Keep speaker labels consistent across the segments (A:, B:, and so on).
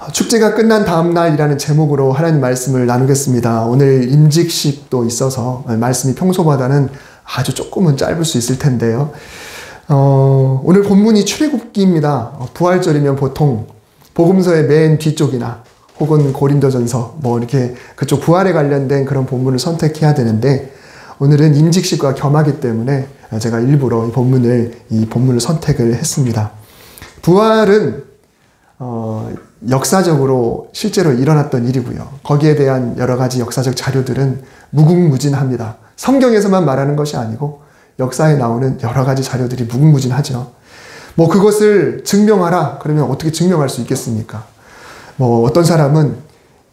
A: 축제가 끝난 다음 날이라는 제목으로 하나님 말씀을 나누겠습니다. 오늘 임직식도 있어서 말씀이 평소보다는 아주 조금은 짧을 수 있을 텐데요. 오늘 본문이 출애굽기입니다. 부활절이면 보통 복음서의 맨 뒤쪽이나 혹은 고린도전서 이렇게 그쪽 부활에 관련된 그런 본문을 선택해야 되는데 오늘은 임직식과 겸하기 때문에 제가 일부러 이 본문을 선택을 했습니다. 부활은 역사적으로 실제로 일어났던 일이고요. 거기에 대한 여러 가지 역사적 자료들은 무궁무진합니다. 성경에서만 말하는 것이 아니고 역사에 나오는 여러 가지 자료들이 무궁무진하죠. 그것을 증명하라 그러면 어떻게 증명할 수 있겠습니까? 어떤 사람은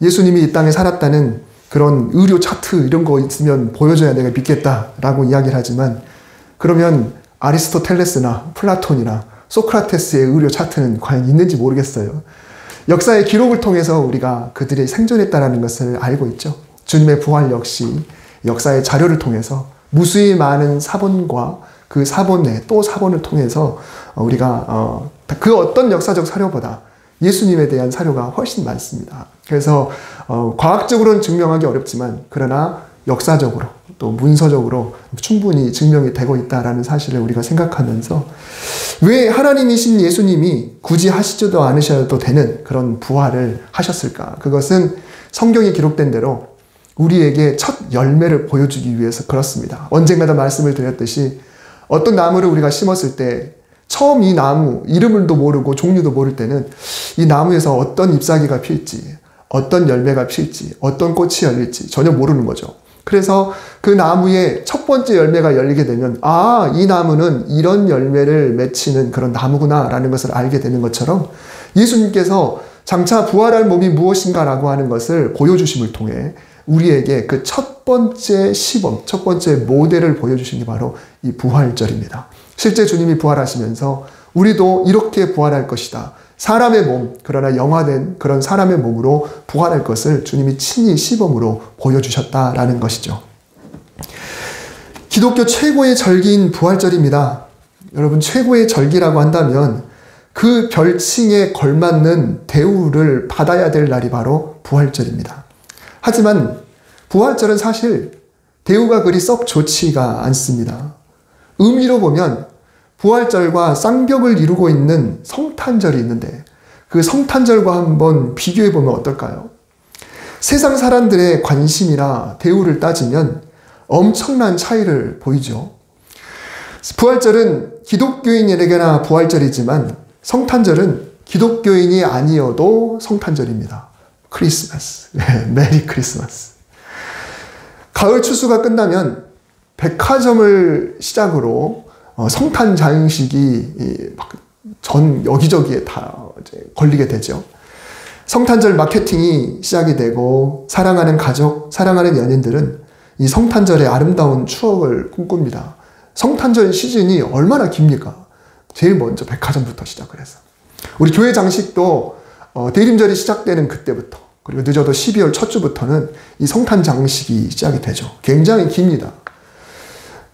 A: 예수님이 이 땅에 살았다는 그런 의료 차트 이런 거 있으면 보여줘야 내가 믿겠다라고 이야기를 하지만 그러면 아리스토텔레스나 플라톤이나 소크라테스의 의료 차트는 과연 있는지 모르겠어요. 역사의 기록을 통해서 우리가 그들이 생존했다는 것을 알고 있죠. 주님의 부활 역시 역사의 자료를 통해서 무수히 많은 사본과 그 사본에 또 사본을 통해서 우리가 그 어떤 역사적 사료보다 예수님에 대한 사료가 훨씬 많습니다. 그래서 과학적으로는 증명하기 어렵지만 그러나 역사적으로 또 문서적으로 충분히 증명이 되고 있다는 사실을 우리가 생각하면서 왜 하나님이신 예수님이 굳이 하시지도 않으셔도 되는 그런 부활을 하셨을까? 그것은 성경에 기록된 대로 우리에게 첫 열매를 보여주기 위해서 그렇습니다. 언젠가도 말씀을 드렸듯이 어떤 나무를 우리가 심었을 때 처음 이 나무 이름을도 모르고 종류도 모를 때는 이 나무에서 어떤 잎사귀가 필지 어떤 열매가 필지 어떤 꽃이 열릴지 전혀 모르는 거죠. 그래서 그 나무의 첫 번째 열매가 열리게 되면 이 나무는 이런 열매를 맺히는 그런 나무구나 라는 것을 알게 되는 것처럼 예수님께서 장차 부활할 몸이 무엇인가라고 하는 것을 보여주심을 통해 우리에게 그 첫 번째 시범, 첫 번째 모델을 보여주신 게 바로 이 부활절입니다. 실제 주님이 부활하시면서 우리도 이렇게 부활할 것이다. 사람의 몸, 그러나 영화된 그런 사람의 몸으로 부활할 것을 주님이 친히 시범으로 보여주셨다라는 것이죠. 기독교 최고의 절기인 부활절입니다. 여러분, 최고의 절기라고 한다면 그 별칭에 걸맞는 대우를 받아야 될 날이 바로 부활절입니다. 하지만 부활절은 사실 대우가 그리 썩 좋지가 않습니다. 의미로 보면 부활절과 쌍벽을 이루고 있는 성탄절이 있는데 그 성탄절과 한번 비교해보면 어떨까요? 세상 사람들의 관심이나 대우를 따지면 엄청난 차이를 보이죠. 부활절은 기독교인에게나 부활절이지만 성탄절은 기독교인이 아니어도 성탄절입니다. 크리스마스. 메리 크리스마스. 가을 추수가 끝나면 백화점을 시작으로 성탄 장식이 전 여기저기에 다 걸리게 되죠. 성탄절 마케팅이 시작이 되고 사랑하는 가족, 사랑하는 연인들은 이 성탄절의 아름다운 추억을 꿈꿉니다. 성탄절 시즌이 얼마나 깁니까? 제일 먼저 백화점부터 시작을 해서 우리 교회 장식도 대림절이 시작되는 그때부터 그리고 늦어도 12월 첫 주부터는 이 성탄 장식이 시작이 되죠. 굉장히 깁니다.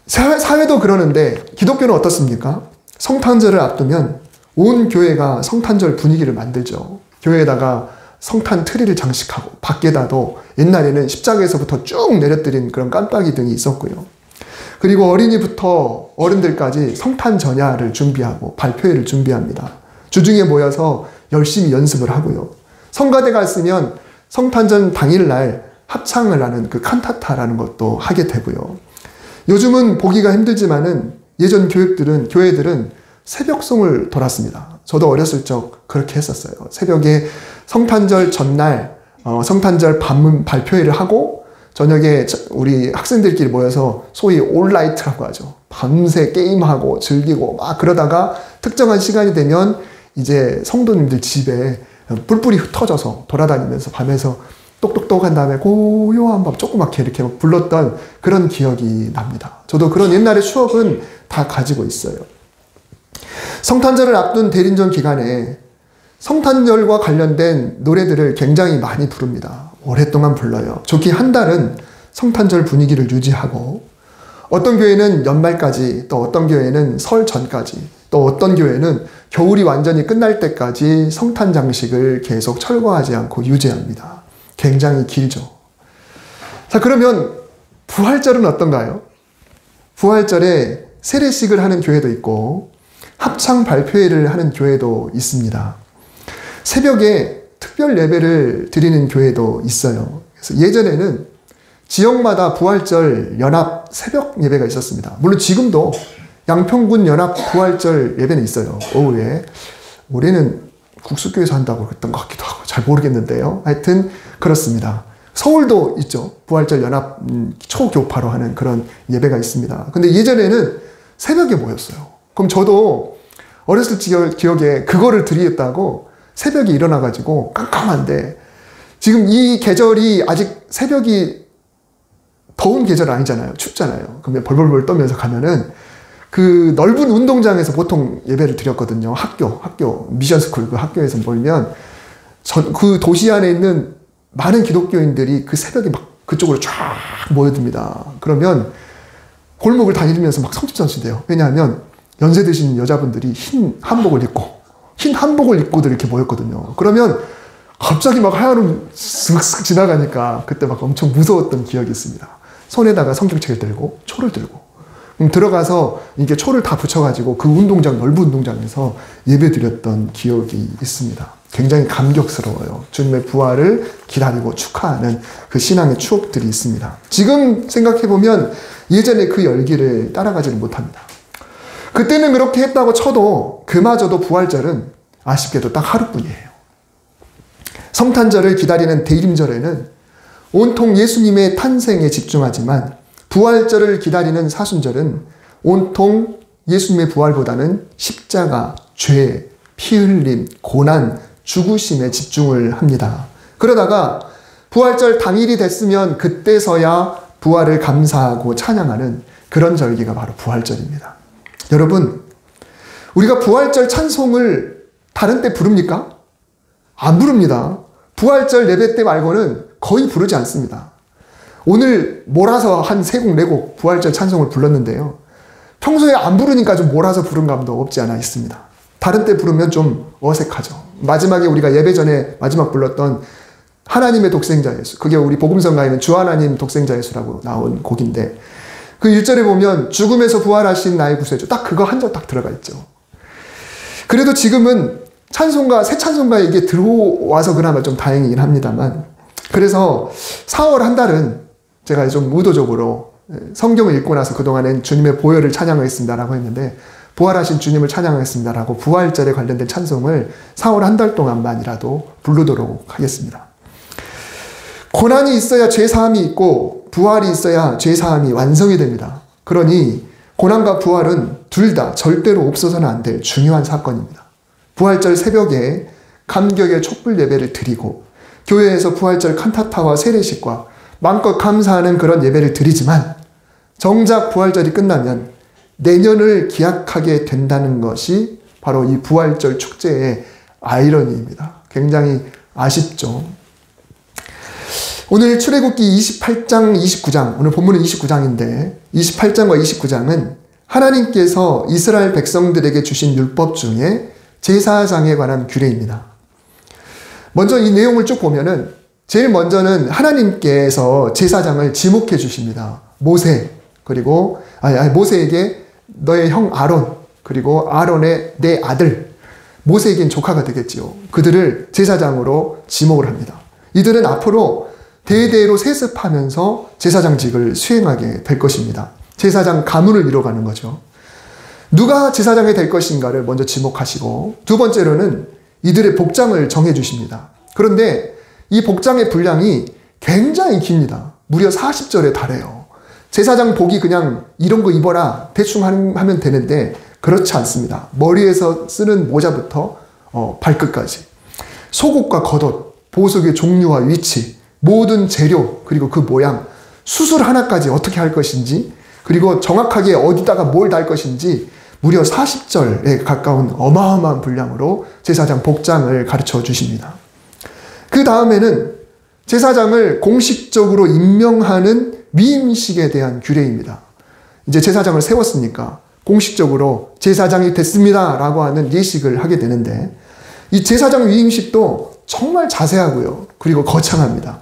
A: 사회도 그러는데 기독교는 어떻습니까? 성탄절을 앞두면 온 교회가 성탄절 분위기를 만들죠. 교회에다가 성탄 트리를 장식하고 밖에다도 옛날에는 십자가에서부터 쭉 내려뜨린 그런 깜빡이 등이 있었고요. 그리고 어린이부터 어른들까지 성탄 전야를 준비하고 발표회를 준비합니다. 주중에 모여서 열심히 연습을 하고요. 성가대 갔으면 성탄절 당일날 합창을 하는 그 칸타타라는 것도 하게 되고요. 요즘은 보기가 힘들지만은 예전 교회들은 새벽송을 돌았습니다. 저도 어렸을 적 그렇게 했었어요. 새벽에 성탄절 전날 성탄절 밤 발표회를 하고 저녁에 우리 학생들끼리 모여서 소위 올라이트라고 하죠. 밤새 게임하고 즐기고 막 그러다가 특정한 시간이 되면 이제 성도님들 집에 뿔뿔이 흩어져서 돌아다니면서 밤에서 똑똑똑 한 다음에 고요한 밤 조그맣게 이렇게 불렀던 그런 기억이 납니다. 저도 그런 옛날의 추억은 다 가지고 있어요. 성탄절을 앞둔 대림절 기간에 성탄절과 관련된 노래들을 굉장히 많이 부릅니다. 오랫동안 불러요. 좋게 한 달은 성탄절 분위기를 유지하고 어떤 교회는 연말까지 또 어떤 교회는 설 전까지 또 어떤 교회는 겨울이 완전히 끝날 때까지 성탄 장식을 계속 철거하지 않고 유지합니다. 굉장히 길죠. 자, 그러면 부활절은 어떤가요? 부활절에 세례식을 하는 교회도 있고 합창 발표회를 하는 교회도 있습니다. 새벽에 특별 예배를 드리는 교회도 있어요. 그래서 예전에는 지역마다 부활절 연합 새벽 예배가 있었습니다. 물론 지금도 양평군 연합 부활절 예배는 있어요. 오후에. 올해는 국수교에서 한다고 그랬던 것 같기도 하고 잘 모르겠는데요. 하여튼 그렇습니다. 서울도 있죠. 부활절 연합 초교파로 하는 그런 예배가 있습니다. 근데 예전에는 새벽에 모였어요. 그럼 저도 어렸을 기억에 그거를 드리겠다고 새벽에 일어나가지고 깜깜한데 지금 이 계절이 아직 새벽이 더운 계절 아니잖아요. 춥잖아요. 그러면 벌벌벌 떨면서 가면은 그 넓은 운동장에서 보통 예배를 드렸거든요. 학교, 미션스쿨 그 학교에서 모이면 그 도시 안에 있는 많은 기독교인들이 그 새벽에 막 그쪽으로 쫙 모여듭니다. 그러면 골목을 다니면서 막 성집전신대요. 왜냐하면 연세 드신 여자분들이 흰 한복을 입고들 이렇게 모였거든요. 그러면 갑자기 막 하얀 슥슥 지나가니까 그때 막 엄청 무서웠던 기억이 있습니다. 손에다가 성경책을 들고 초를 들고 들어가서 이게 초를 다 붙여가지고 그 넓은 운동장에서 예배 드렸던 기억이 있습니다. 굉장히 감격스러워요. 주님의 부활을 기다리고 축하하는 그 신앙의 추억들이 있습니다. 지금 생각해보면 예전에 그 열기를 따라가지는 못합니다. 그때는 그렇게 했다고 쳐도 그마저도 부활절은 아쉽게도 딱 하루뿐이에요. 성탄절을 기다리는 대림절에는 온통 예수님의 탄생에 집중하지만 부활절을 기다리는 사순절은 온통 예수님의 부활보다는 십자가, 죄, 피 흘림, 고난, 죽으심에 집중을 합니다. 그러다가 부활절 당일이 됐으면 그때서야 부활을 감사하고 찬양하는 그런 절기가 바로 부활절입니다. 여러분, 우리가 부활절 찬송을 다른 때 부릅니까? 안 부릅니다. 부활절 예배 때 말고는 거의 부르지 않습니다. 오늘 몰아서 한 3곡, 4곡 부활절 찬송을 불렀는데요. 평소에 안 부르니까 좀 몰아서 부른 감도 없지 않아 있습니다. 다른 때 부르면 좀 어색하죠. 마지막에 우리가 예배 전에 마지막 불렀던 하나님의 독생자 예수. 그게 우리 복음성가에는 주 하나님 독생자 예수라고 나온 곡인데 그 1절에 보면 죽음에서 부활하신 나의 구세주. 딱 그거 한 절 딱 들어가 있죠. 그래도 지금은 새 찬송가에 이게 들어와서 그나마 좀 다행이긴 합니다만 그래서 4월 한 달은 제가 좀 의도적으로 성경을 읽고 나서 그동안엔 주님의 보혈을 찬양하겠습니다라고 했는데 부활하신 주님을 찬양하겠습니다라고 부활절에 관련된 찬송을 4월 한 달 동안만이라도 부르도록 하겠습니다. 고난이 있어야 죄사함이 있고 부활이 있어야 죄사함이 완성이 됩니다. 그러니 고난과 부활은 둘 다 절대로 없어서는 안 될 중요한 사건입니다. 부활절 새벽에 감격의 촛불 예배를 드리고 교회에서 부활절 칸타타와 세례식과 마음껏 감사하는 그런 예배를 드리지만 정작 부활절이 끝나면 내년을 기약하게 된다는 것이 바로 이 부활절 축제의 아이러니입니다. 굉장히 아쉽죠. 오늘 출애굽기 28장, 29장, 오늘 본문은 29장인데 28장과 29장은 하나님께서 이스라엘 백성들에게 주신 율법 중에 제사장에 관한 규례입니다. 먼저 이 내용을 쭉 보면은 제일 먼저는 하나님께서 제사장을 지목해 주십니다. 모세에게 너의 형 아론 그리고 아론의 내 아들 모세에겐 조카가 되겠지요. 그들을 제사장으로 지목을 합니다. 이들은 앞으로 대대로 세습하면서 제사장직을 수행하게 될 것입니다. 제사장 가문을 이뤄가는 거죠. 누가 제사장이 될 것인가를 먼저 지목하시고 두 번째로는 이들의 복장을 정해 주십니다. 그런데 이 복장의 분량이 굉장히 깁니다. 무려 40절에 달해요. 제사장 복이 그냥 이런 거 입어라 대충 하면 되는데 그렇지 않습니다. 머리에서 쓰는 모자부터 발끝까지 속옷과 겉옷, 보석의 종류와 위치, 모든 재료 그리고 그 모양, 수술 하나까지 어떻게 할 것인지 그리고 정확하게 어디다가 뭘 달 것인지 무려 40절에 가까운 어마어마한 분량으로 제사장 복장을 가르쳐 주십니다. 그 다음에는 제사장을 공식적으로 임명하는 위임식에 대한 규례입니다. 이제 제사장을 세웠으니까 공식적으로 제사장이 됐습니다 라고 하는 예식을 하게 되는데, 이 제사장 위임식도 정말 자세하고요. 그리고 거창합니다.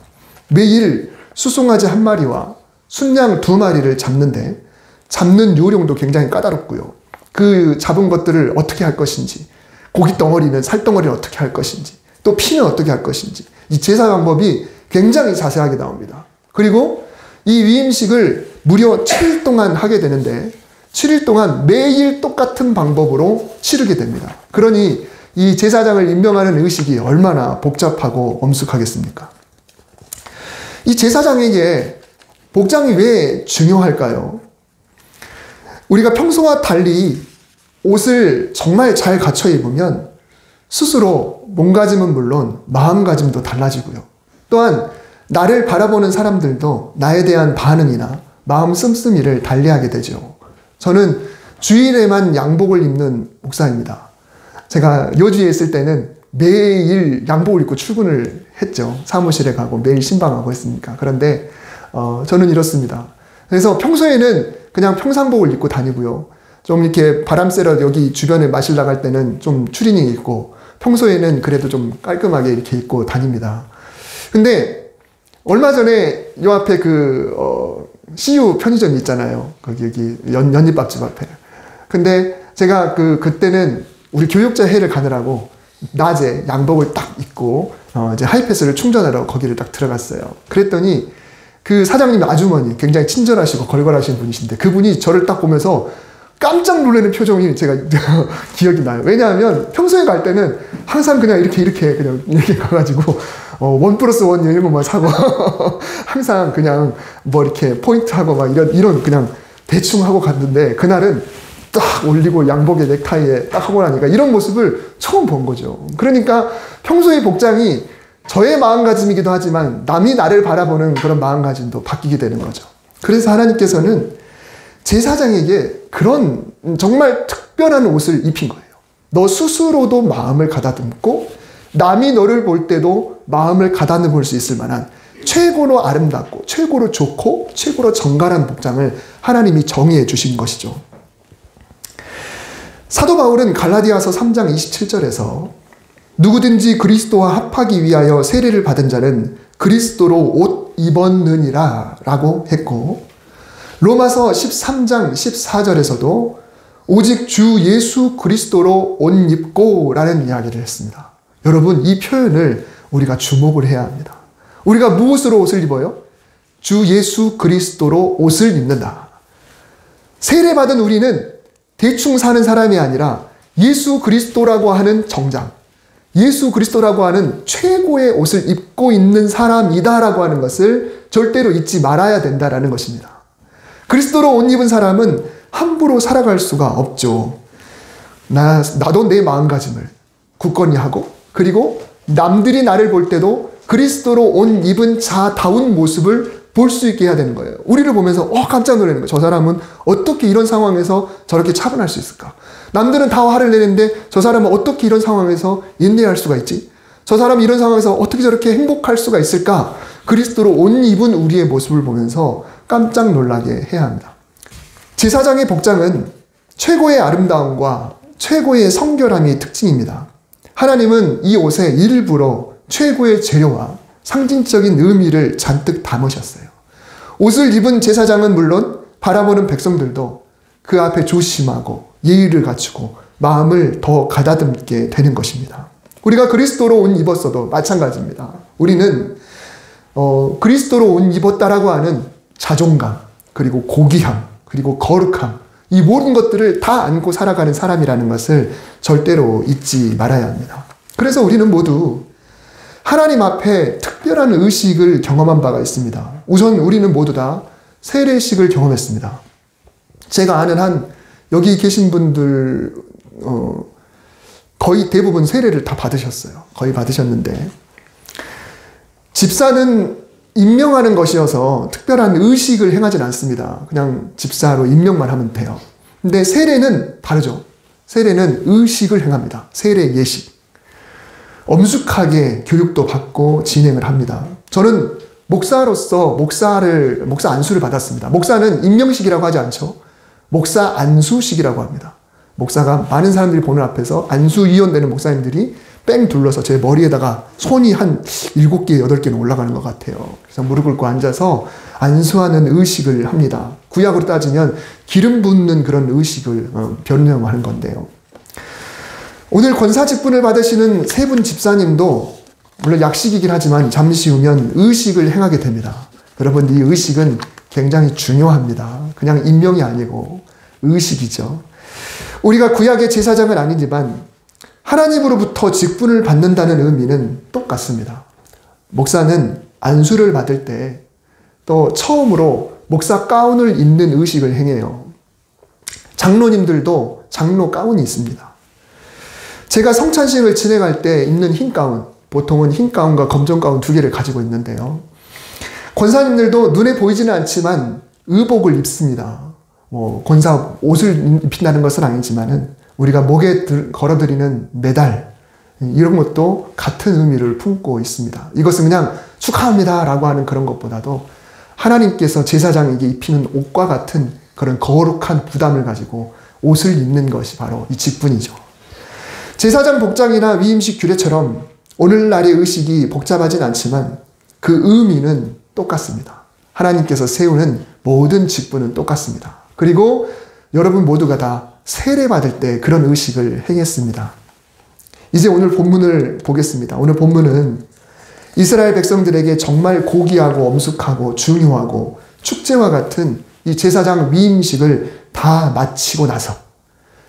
A: 매일 수송아지 1마리와 순양 2마리를 잡는데, 잡는 요령도 굉장히 까다롭고요. 그 잡은 것들을 어떻게 할 것인지, 고기 덩어리는 살덩어리를 어떻게 할 것인지, 또 피는 어떻게 할 것인지, 이 제사 방법이 굉장히 자세하게 나옵니다. 그리고 이 위임식을 무려 7일 동안 하게 되는데, 7일 동안 매일 똑같은 방법으로 치르게 됩니다. 그러니 이 제사장을 임명하는 의식이 얼마나 복잡하고 엄숙하겠습니까? 이 제사장에게 복장이 왜 중요할까요? 우리가 평소와 달리 옷을 정말 잘 갖춰 입으면 스스로 몸가짐은 물론 마음가짐도 달라지고요. 또한 나를 바라보는 사람들도 나에 대한 반응이나 마음 씀씀이를 달리하게 되죠. 저는 주일에만 양복을 입는 목사입니다. 제가 여주에 있을 때는 매일 양복을 입고 출근을 했죠. 사무실에 가고 매일 신방하고 했으니까. 그런데 저는 이렇습니다. 그래서 평소에는 그냥 평상복을 입고 다니고요. 좀 이렇게 바람 쐬러 여기 주변에 마실 나갈 때는 좀 추리닝 입고, 평소에는 그래도 좀 깔끔하게 이렇게 입고 다닙니다. 근데 얼마 전에 요 앞에 CU 편의점이 있잖아요. 여기 연잎밥집 앞에. 근데 제가 그때는 우리 교육자 회를 가느라고 낮에 양복을 딱 입고 이제 하이패스를 충전하러 거기를 딱 들어갔어요. 그랬더니 그 사장님 아주머니, 굉장히 친절하시고 걸걸하신 분이신데, 그분이 저를 딱 보면서 깜짝 놀라는 표정이 제가 기억이 나요. 왜냐하면 평소에 갈 때는 항상 그냥 이렇게 가가지고 1+1 이런 것만 사고 항상 그냥 뭐 이렇게 포인트하고 막 이런 그냥 대충 하고 갔는데, 그날은 딱 올리고 양복에 넥타이에 딱 하고 나니까 이런 모습을 처음 본 거죠. 그러니까 평소의 복장이 저의 마음가짐이기도 하지만 남이 나를 바라보는 그런 마음가짐도 바뀌게 되는 거죠. 그래서 하나님께서는 제사장에게 그런 정말 특별한 옷을 입힌 거예요. 너 스스로도 마음을 가다듬고 남이 너를 볼 때도 마음을 가다듬을 수 있을 만한 최고로 아름답고 최고로 좋고 최고로 정갈한 복장을 하나님이 정의해 주신 것이죠. 사도 바울은 갈라디아서 3장 27절에서 누구든지 그리스도와 합하기 위하여 세례를 받은 자는 그리스도로 옷 입었느니라 라고 했고, 로마서 13장 14절에서도 오직 주 예수 그리스도로 옷 입고 라는 이야기를 했습니다. 여러분, 이 표현을 우리가 주목을 해야 합니다. 우리가 무엇으로 옷을 입어요? 주 예수 그리스도로 옷을 입는다. 세례받은 우리는 대충 사는 사람이 아니라 예수 그리스도라고 하는 정장, 예수 그리스도라고 하는 최고의 옷을 입고 있는 사람이다라고 하는 것을 절대로 잊지 말아야 된다라는 것입니다. 그리스도로 옷 입은 사람은 함부로 살아갈 수가 없죠. 나도 내 마음가짐을 굳건히 하고, 그리고 남들이 나를 볼 때도 그리스도로 옷 입은 자다운 모습을 볼 수 있게 해야 되는 거예요. 우리를 보면서 깜짝 놀라는 거예요. 저 사람은 어떻게 이런 상황에서 저렇게 차분할 수 있을까? 남들은 다 화를 내는데 저 사람은 어떻게 이런 상황에서 인내할 수가 있지? 저 사람이 이런 상황에서 어떻게 저렇게 행복할 수가 있을까? 그리스도로 옷 입은 우리의 모습을 보면서 깜짝 놀라게 해야 합니다. 제사장의 복장은 최고의 아름다움과 최고의 성결함이 특징입니다. 하나님은 이 옷에 일부러 최고의 재료와 상징적인 의미를 잔뜩 담으셨어요. 옷을 입은 제사장은 물론 바라보는 백성들도 그 앞에 조심하고 예의를 갖추고 마음을 더 가다듬게 되는 것입니다. 우리가 그리스도로 옷 입었어도 마찬가지입니다. 우리는 그리스도로 옷 입었다라고 하는 자존감, 그리고 고귀함, 그리고 거룩함, 이 모든 것들을 다 안고 살아가는 사람이라는 것을 절대로 잊지 말아야 합니다. 그래서 우리는 모두 하나님 앞에 특별한 의식을 경험한 바가 있습니다. 우선 우리는 모두 다 세례식을 경험했습니다. 제가 아는 한 여기 계신 분들 거의 대부분 세례를 다 받으셨어요. 거의 받으셨는데, 집사는 임명하는 것이어서 특별한 의식을 행하진 않습니다. 그냥 집사로 임명만 하면 돼요. 근데 세례는 다르죠. 세례는 의식을 행합니다. 세례 예식. 엄숙하게 교육도 받고 진행을 합니다. 저는 목사로서 목사 안수를 받았습니다. 목사는 임명식이라고 하지 않죠. 목사 안수식이라고 합니다. 목사가 많은 사람들이 보는 앞에서 안수위원 되는 목사님들이 뺑 둘러서 제 머리에다가 손이 한 7개, 8개는 올라가는 것 같아요. 그래서 무릎 꿇고 앉아서 안수하는 의식을 합니다. 구약으로 따지면 기름 붓는 그런 의식을 변명하는 건데요. 오늘 권사 직분을 받으시는 세 분 집사님도 물론 약식이긴 하지만 잠시 후면 의식을 행하게 됩니다. 여러분, 이 의식은 굉장히 중요합니다. 그냥 임명이 아니고 의식이죠. 우리가 구약의 제사장은 아니지만 하나님으로부터 직분을 받는다는 의미는 똑같습니다. 목사는 안수를 받을 때 또 처음으로 목사 가운을 입는 의식을 행해요. 장로님들도 장로 가운이 있습니다. 제가 성찬식을 진행할 때 입는 흰 가운, 보통은 흰 가운과 검정 가운 2개를 가지고 있는데요. 권사님들도 눈에 보이지는 않지만 의복을 입습니다. 권사 옷을 입힌다는 것은 아니지만은 우리가 목에 걸어드리는 메달, 이런 것도 같은 의미를 품고 있습니다. 이것은 그냥 축하합니다 라고 하는 그런 것보다도 하나님께서 제사장에게 입히는 옷과 같은 그런 거룩한 부담을 가지고 옷을 입는 것이 바로 이 직분이죠. 제사장 복장이나 위임식 규례처럼 오늘날의 의식이 복잡하진 않지만 그 의미는 똑같습니다. 하나님께서 세우는 모든 직분은 똑같습니다. 그리고 여러분 모두가 다 세례받을 때 그런 의식을 행했습니다. 이제 오늘 본문을 보겠습니다. 오늘 본문은 이스라엘 백성들에게 정말 고귀하고 엄숙하고 중요하고 축제와 같은 이 제사장 위임식을 다 마치고 나서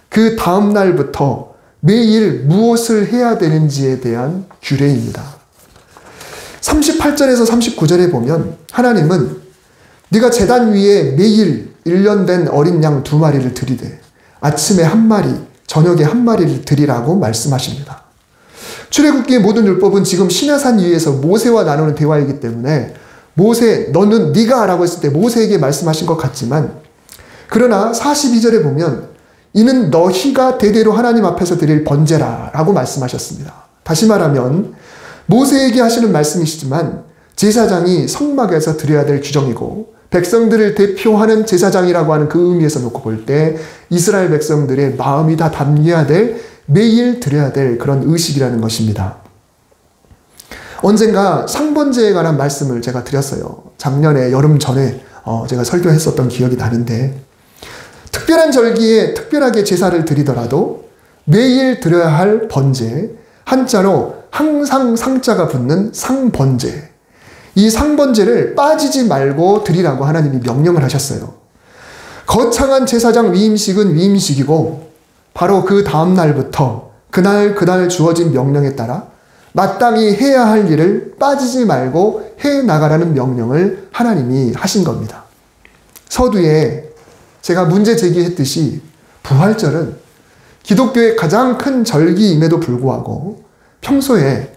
A: 그 다음 날부터 매일 무엇을 해야 되는지에 대한 규례입니다. 38절에서 39절에 보면 하나님은 네가 제단 위에 매일 1년 된 어린 양 2마리를 드리되 아침에 1마리, 저녁에 1마리를 드리라고 말씀하십니다. 출애굽기의 모든 율법은 지금 시내산 위에서 모세와 나누는 대화이기 때문에 모세, 너는 네가 라고 했을 때 모세에게 말씀하신 것 같지만 그러나 42절에 보면 이는 너희가 대대로 하나님 앞에서 드릴 번제라 라고 말씀하셨습니다. 다시 말하면 모세에게 하시는 말씀이시지만 제사장이 성막에서 드려야 될 규정이고 백성들을 대표하는 제사장이라고 하는 그 의미에서 놓고 볼 때 이스라엘 백성들의 마음이 다 담겨야 될 매일 드려야 될 그런 의식이라는 것입니다. 언젠가 상번제에 관한 말씀을 제가 드렸어요. 작년에 여름 전에 제가 설교했었던 기억이 나는데 특별한 절기에 특별하게 제사를 드리더라도 매일 드려야 할 번제, 한자로 항상 상자가 붙는 상번제, 이 상번제를 빠지지 말고 드리라고 하나님이 명령을 하셨어요. 거창한 제사장 위임식은 위임식이고 바로 그 다음 날부터 그날 주어진 명령에 따라 마땅히 해야 할 일을 빠지지 말고 해 나가라는 명령을 하나님이 하신 겁니다. 서두에 제가 문제 제기했듯이 부활절은 기독교의 가장 큰 절기임에도 불구하고 평소에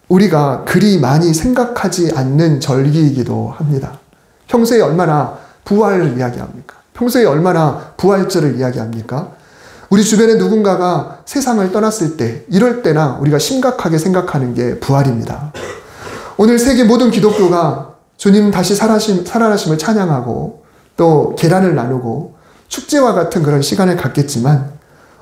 A: 우리가 그리 많이 생각하지 않는 절기이기도 합니다. 평소에 얼마나 부활을 이야기합니까? 평소에 얼마나 부활절을 이야기합니까? 우리 주변에 누군가가 세상을 떠났을 때, 이럴 때나 우리가 심각하게 생각하는 게 부활입니다. 오늘 세계 모든 기독교가 주님 다시 살아나심을 찬양하고 또 계란을 나누고 축제와 같은 그런 시간을 갖겠지만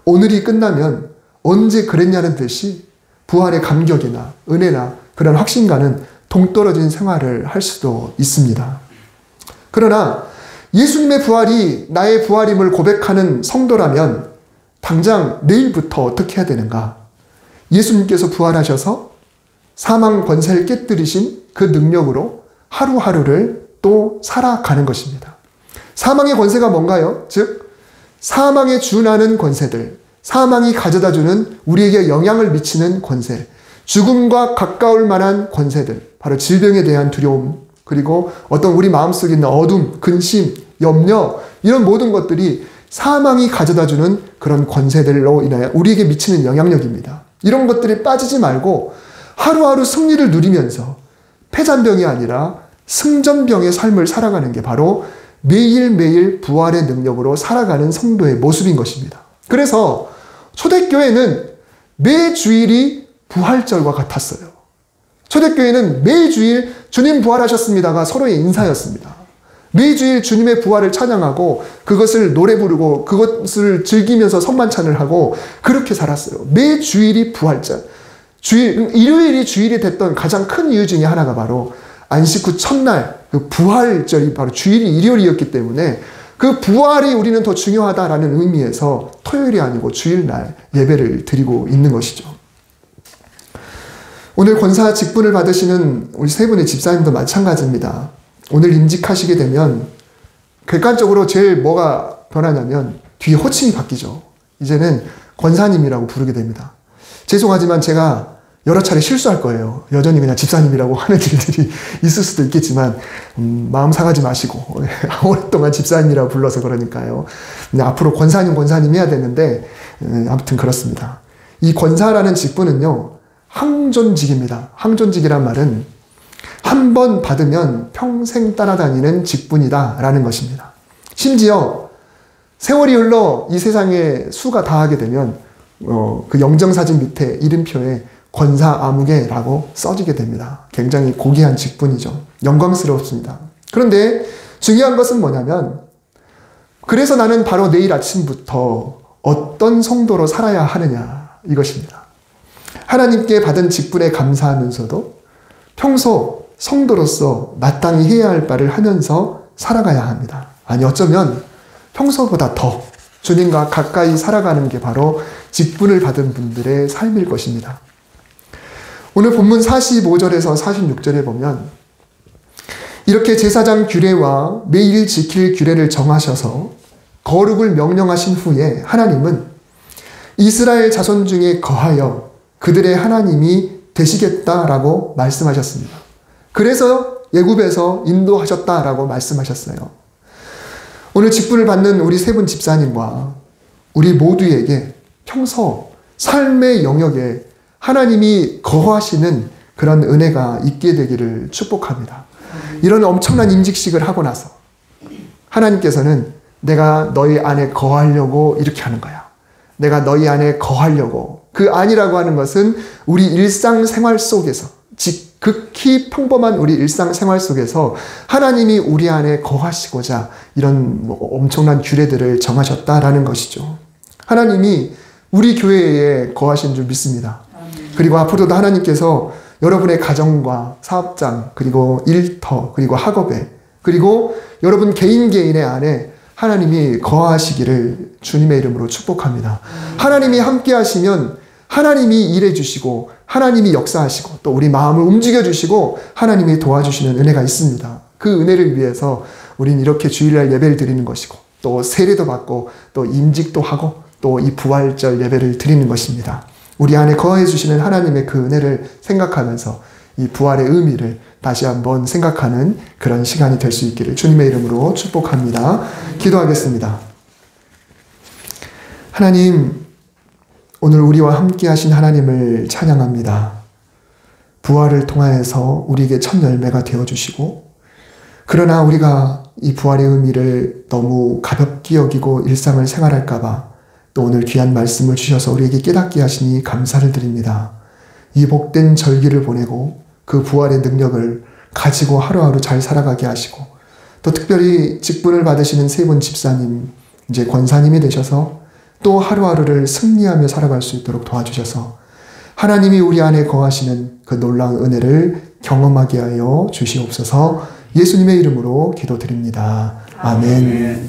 A: 오늘이 끝나면 언제 그랬냐는 듯이 부활의 감격이나 은혜나 그런 확신과는 동떨어진 생활을 할 수도 있습니다. 그러나 예수님의 부활이 나의 부활임을 고백하는 성도라면 당장 내일부터 어떻게 해야 되는가? 예수님께서 부활하셔서 사망 권세를 깨뜨리신 그 능력으로 하루하루를 또 살아가는 것입니다. 사망의 권세가 뭔가요? 즉 사망에 준하는 권세들, 사망이 가져다주는 우리에게 영향을 미치는 권세, 죽음과 가까울 만한 권세들, 바로 질병에 대한 두려움, 그리고 어떤 우리 마음속에 있는 어둠, 근심, 염려, 이런 모든 것들이 사망이 가져다주는 그런 권세들로 인하여 우리에게 미치는 영향력입니다. 이런 것들이 빠지지 말고 하루하루 승리를 누리면서 패잔병이 아니라 승전병의 삶을 살아가는 게 바로 매일매일 부활의 능력으로 살아가는 성도의 모습인 것입니다. 그래서 초대교회는 매 주일이 부활절과 같았어요. 초대교회는 매주일 주님 부활하셨습니다가 서로의 인사였습니다. 매주일 주님의 부활을 찬양하고 그것을 노래 부르고 그것을 즐기면서 성만찬을 하고 그렇게 살았어요. 매주일이 부활절. 일요일이 주일이 됐던 가장 큰 이유 중에 하나가 바로 안식 후 첫날 그 부활절이 바로 주일이 일요일이었기 때문에 그 부활이 우리는 더 중요하다라는 의미에서 토요일이 아니고 주일날 예배를 드리고 있는 것이죠. 오늘 권사 직분을 받으시는 우리 세 분의 집사님도 마찬가지입니다. 오늘 임직하시게 되면 객관적으로 제일 뭐가 변하냐면 뒤에 호칭이 바뀌죠. 이제는 권사님이라고 부르게 됩니다. 죄송하지만 제가 여러 차례 실수할 거예요. 여전히 그냥 집사님이라고 하는 일들이 있을 수도 있겠지만 마음 상하지 마시고 오랫동안 집사님이라고 불러서 그러니까요. 앞으로 권사님 해야 되는데 아무튼 그렇습니다. 이 권사라는 직분은요. 항존직입니다. 항존직이란 말은 한 번 받으면 평생 따라다니는 직분이다 라는 것입니다. 심지어 세월이 흘러 이 세상에 수가 다하게 되면 그 영정사진 밑에 이름표에 권사 아무개라고 써지게 됩니다. 굉장히 고귀한 직분이죠. 영광스럽습니다. 그런데 중요한 것은 뭐냐면 그래서 나는 바로 내일 아침부터 어떤 성도로 살아야 하느냐 이것입니다. 하나님께 받은 직분에 감사하면서도 평소 성도로서 마땅히 해야 할 바를 하면서 살아가야 합니다. 아니 어쩌면 평소보다 더 주님과 가까이 살아가는 게 바로 직분을 받은 분들의 삶일 것입니다. 오늘 본문 45절에서 46절에 보면 이렇게 제사장 규례와 매일 지킬 규례를 정하셔서 거룩을 명령하신 후에 하나님은 이스라엘 자손 중에 거하여 그들의 하나님이 되시겠다라고 말씀하셨습니다. 그래서 애굽에서 인도하셨다라고 말씀하셨어요. 오늘 직분을 받는 우리 세 분 집사님과 우리 모두에게 평소 삶의 영역에 하나님이 거하시는 그런 은혜가 있게 되기를 축복합니다. 이런 엄청난 임직식을 하고 나서 하나님께서는 내가 너희 안에 거하려고 이렇게 하는 거야. 내가 너희 안에 거하려고. 그 안이라고 하는 것은 우리 일상생활 속에서 극히 평범한 우리 일상생활 속에서 하나님이 우리 안에 거하시고자 이런 엄청난 규례들을 정하셨다라는 것이죠. 하나님이 우리 교회에 거하신 줄 믿습니다. 그리고 앞으로도 하나님께서 여러분의 가정과 사업장 그리고 일터 그리고 학업에 그리고 여러분 개인의 안에 하나님이 거하시기를 주님의 이름으로 축복합니다. 하나님이 함께 하시면 하나님이 일해 주시고 하나님이 역사하시고 또 우리 마음을 움직여 주시고 하나님이 도와주시는 은혜가 있습니다. 그 은혜를 위해서 우린 이렇게 주일날 예배를 드리는 것이고 또 세례도 받고 또 임직도 하고 또 이 부활절 예배를 드리는 것입니다. 우리 안에 거해 주시는 하나님의 그 은혜를 생각하면서 이 부활의 의미를 다시 한번 생각하는 그런 시간이 될 수 있기를 주님의 이름으로 축복합니다. 기도하겠습니다. 하나님, 오늘 우리와 함께 하신 하나님을 찬양합니다. 부활을 통하여서 우리에게 첫 열매가 되어주시고 그러나 우리가 이 부활의 의미를 너무 가볍게 여기고 일상을 생활할까봐 또 오늘 귀한 말씀을 주셔서 우리에게 깨닫게 하시니 감사를 드립니다. 이 복된 절기를 보내고 그 부활의 능력을 가지고 하루하루 잘 살아가게 하시고 또 특별히 직분을 받으시는 세 분 집사님, 이제 권사님이 되셔서 또 하루하루를 승리하며 살아갈 수 있도록 도와주셔서 하나님이 우리 안에 거하시는 그 놀라운 은혜를 경험하게 하여 주시옵소서. 예수님의 이름으로 기도드립니다. 아멘.